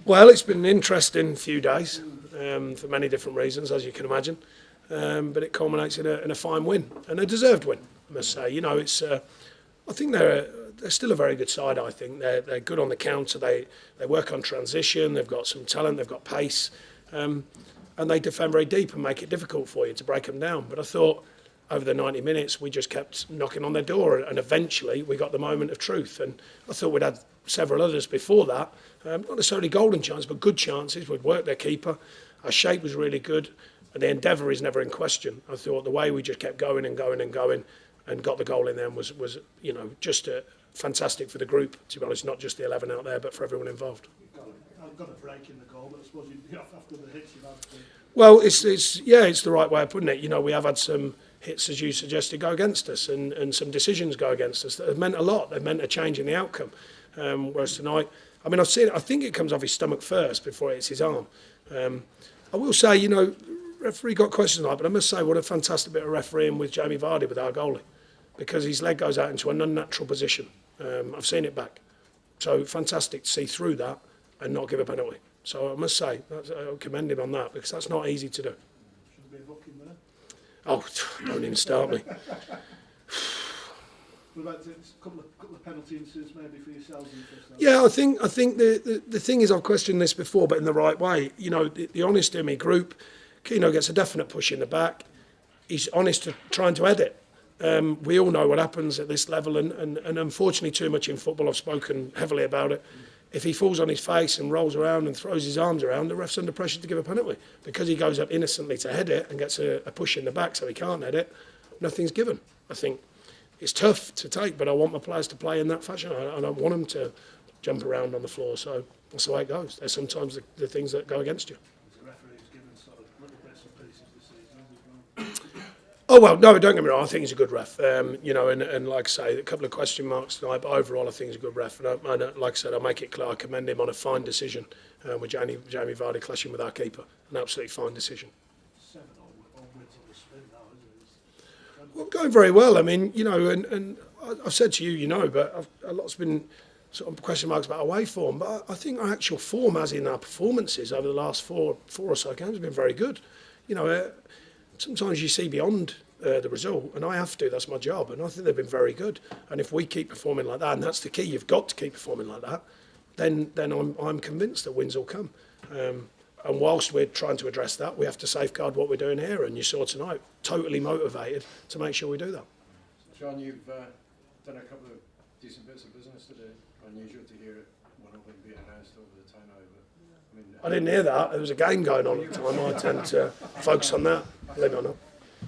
Well, it's been an interesting few days for many different reasons, as you can imagine. But it culminates in a fine win, and a deserved win, I must say. You know, it's I think they're still a very good side. I think they're good on the counter. They work on transition. They've got some talent. They've got pace, and they defend very deep and make it difficult for you to break them down. But I thought over the 90 minutes we just kept knocking on their door, and eventually we got the moment of truth. And I thought we'd had several others before that, not necessarily golden chances, but good chances. We'd worked their keeper. Our shape was really good, and the endeavour is never in question. I thought the way we just kept going and going and going, and got the goal in them was just fantastic for the group. To be honest, not just the 11 out there, but for everyone involved. I've got a break in the goal, but I suppose after the hits you've had. Well, it's the right way of putting it. You know, we have had some hits, as you suggested, go against us, and some decisions go against us that have meant a lot. They've meant a change in the outcome. Whereas tonight, I mean, I've seen it. I think it comes off his stomach first before it hits his arm. I will say, you know, referee got questions tonight, but I must say, what a fantastic bit of refereeing with Jamie Vardy, with our goalie, because his leg goes out into an unnatural position. I've seen it back. So fantastic to see through that and not give a penalty. So I must say, I commend him on that, because that's not easy to do. Should there be a book in there? Oh, don't even start me. What about a couple of penalty incidents maybe for yourselves? Yeah, I think the thing is, I've questioned this before, but in the right way. You know, the honest in me group, Keno gets a definite push in the back. He's honest to trying to edit. We all know what happens at this level, and unfortunately too much in football. I've spoken heavily about it. If he falls on his face and rolls around and throws his arms around, the ref's under pressure to give a penalty. Because he goes up innocently to head it and gets a push in the back so he can't head it, nothing's given. I think it's tough to take, but I want my players to play in that fashion. I don't want them to jump around on the floor, so that's the way it goes. There's sometimes the things that go against you. The referee's given sort of little bits and pieces this season as well. Oh, well, no, don't get me wrong, I think he's a good ref. You know, and like I say, a couple of question marks tonight, but overall I think he's a good ref. And like I said, I'll make it clear, I commend him on a fine decision with Jamie Vardy clashing with our keeper. An absolutely fine decision. 7 all wins on the spin now, isn't it? Well, going very well. I mean, you know, and I've said to you, you know, but a lot's been sort of question marks about away form. But I think our actual form, as in our performances over the last four or so games, have been very good. You know, sometimes you see beyond the result, and I have to. That's my job, and I think they've been very good. And if we keep performing like that, and that's the key, you've got to keep performing like that. Then I'm convinced that wins will come. And whilst we're trying to address that, we have to safeguard what we're doing here. And you saw tonight, totally motivated to make sure we do that. Sean, you've done a couple of decent bits of business today. Unusual to hear it one of them being announced over the time now. But I didn't hear that. There was a game going on at the time. I tend to focus on that, believe it or not.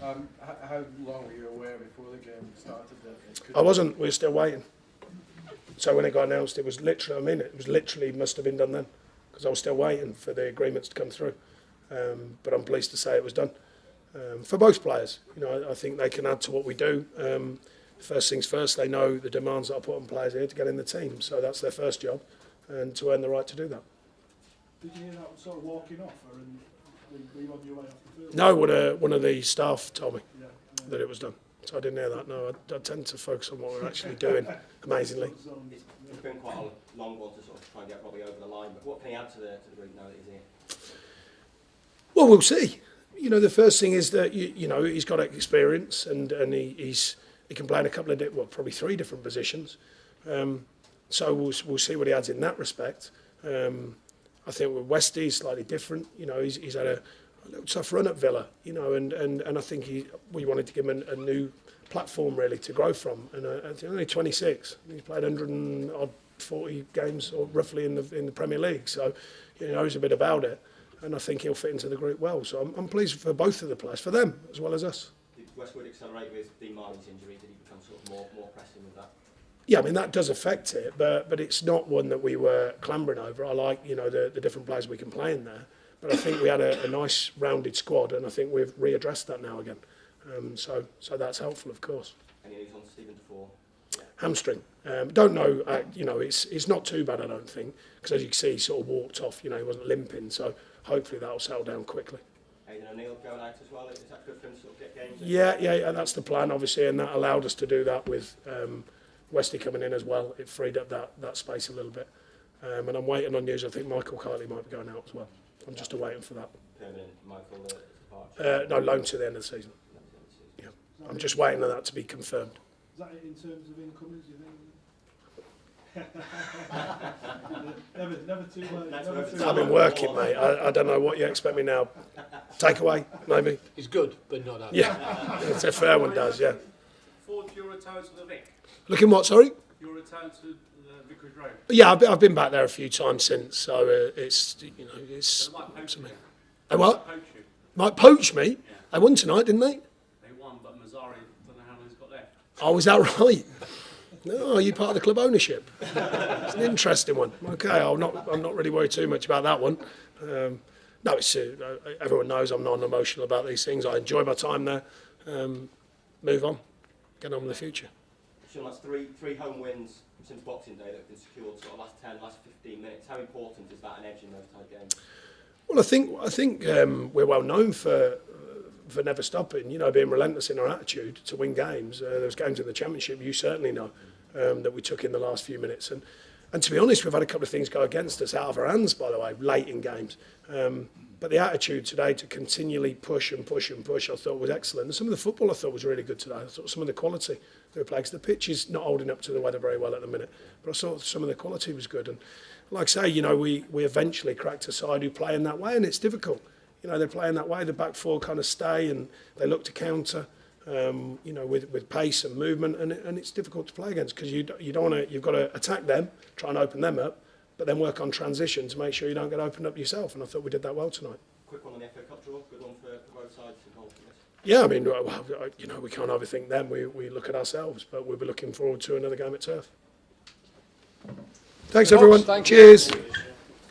How long were you aware before the game started? I wasn't. We were still waiting. So when it got announced, it was literally, must have been done then, because I was still waiting for the agreements to come through. But I'm pleased to say it was done. For both players, you know, I think they can add to what we do. First things first, they know the demands that I put on players here to get in the team. So that's their first job, and to earn the right to do that. Did you hear that sort of walking off, or were you on your way off the field? No, one of the staff told me that it was done. So I didn't hear that. No, I tend to focus on what we're actually doing, amazingly. It's been quite a long one to sort of try and get Robbie over the line, but what can he add to the group now that he's here? Well, we'll see. You know, the first thing is that, you know, he's got experience, and he can play in a couple of, probably 3 different positions. So we'll see what he adds in that respect. I think with Westy, he's slightly different. You know, he's had a little tough run at Villa, you know, and I think we wanted to give him a new platform really to grow from. And he's only 26. He's played 140 games or roughly in the Premier League, so he knows a bit about it. And I think he'll fit into the group well. So I'm pleased for both of the players, for them as well as us. Did Westwood accelerate with Dean Martin's injury? Did he become sort of more pressing with that? Yeah, I mean, that does affect it, but it's not one that we were clambering over. I like, you know, the different players we can play in there. But I think we had a nice rounded squad, and I think we've readdressed that now again. So that's helpful, of course. Any news on Stephen Defoe? Hamstring. Don't know, you know, it's not too bad, I don't think, because as you can see, he sort of walked off, you know, he wasn't limping, so hopefully that'll settle down quickly. Aidan O'Neill going out as well, is that good for him to sort of get games in? Yeah, that's the plan, obviously, and that allowed us to do that with Westy coming in as well. It freed up that space a little bit. And I'm waiting on news. I think Michael Carley might be going out as well. I'm just waiting for that. Permanent Michael departure? No, loan to the end of the season. Yeah. I'm just waiting on that to be confirmed. Is that it in terms of incomings, you think? never too late. Never too I've been working, mate. I don't know what you expect me now. Takeaway, maybe? He's good, but not that. Yeah, it's a fair one, does, yeah. Forward your return to the Vic. Looking what, sorry? Your return to the Vicarage Road. Yeah, I've been back there a few times since, so it's, you know, it's... They might poach you. They what? Poach you. Might poach me? They won tonight, didn't they? They won, but Mazzari don't know how long he's got left. Oh, is that right? No, are you part of the club ownership? It's an interesting one. Okay, I'm not really worried too much about that one. No, it's everyone knows I'm non-emotional about these things. I enjoy my time there. Move on, get on with the future. Sean, that's three home wins since Boxing Day that have been secured sort of last 10, last 15 minutes. How important is that an edge in those type games? Well, I think we're well known for never stopping. You know, being relentless in our attitude to win games. There was games in the Championship, you certainly know, that we took in the last few minutes. And to be honest, we've had a couple of things go against us out of our hands, by the way, late in games. But the attitude today to continually push and push and push, I thought was excellent. And some of the football I thought was really good today. I thought some of the quality they were playing, because the pitch is not holding up to the weather very well at the minute. But I thought some of the quality was good. And like I say, you know, we eventually cracked a side who play in that way, and it's difficult. You know, they're playing that way. The back four kind of stay, and they look to counter. You know, with pace and movement, and it's difficult to play against, because you don't want to. You've got to attack them, try and open them up, but then work on transition to make sure you don't get opened up yourself. And I thought we did that well tonight. Quick one on the FA Cup draw, good one for both sides involved in this. Yeah, I mean, you know, we can't overthink them. We look at ourselves, but we'll be looking forward to another game at Turf. Thanks, everyone. Thank you. Cheers.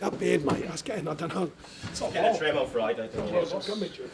That beard, mate. That's getting. I don't know. Get a trim on Friday. What's got me, Drew?